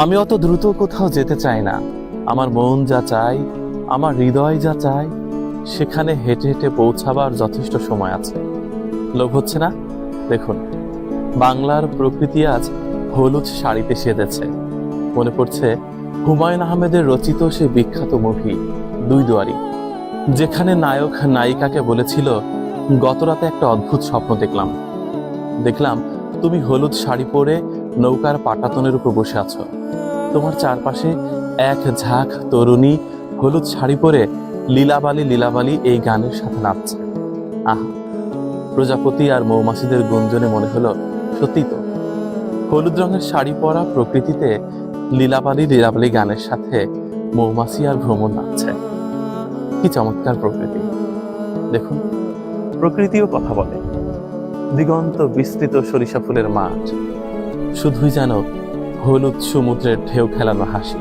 আমি অত দ্রুত কোথাও যেতে চাই না। আমার মন যা চায়, আমার হৃদয় যা চায়, সেখানে হেঁটে হেঁটে পৌঁছাবার যথেষ্ট সময় আছে। লোভ হচ্ছে না? দেখুন, বাংলার প্রকৃতি আজ হলুদ শাড়িতে সেজেছে। মনে পড়ছে হুমায়ুন আহমেদের রচিত সেই বিখ্যাত মুভি দুই দুয়ারি, যেখানে নায়ক নায়িকাকে বলেছিল, গতরাতে একটা অদ্ভুত স্বপ্ন দেখলাম। দেখলাম তুমি হলুদ শাড়ি পরে নৌকার পাটাতনের উপর বসে আছো। তোমার চারপাশে এক ঝাঁক তরুণী হলুদ শাড়ি পরে লীলাবালি লীলাবালি এই গানের সাথে নাচছে। আহা, প্রজাপতি আর মৌমাছিদের গুঞ্জনে মনে হলো সত্যি তো, হলুদ রঙের শাড়ি পরা প্রকৃতিতে লীলাবালি লীলাবালি গানের সাথে মৌমাছি আর ভ্রমণ নাচছে। কি চমৎকার প্রকৃতি! দেখুন, প্রকৃতিও কথা বলে। দিগন্ত বিস্তৃত সরিষা ফুলের মাঠ, শুধুই যেন হলুদ সমুদ্রের ঢেউ খেলানো হাসি।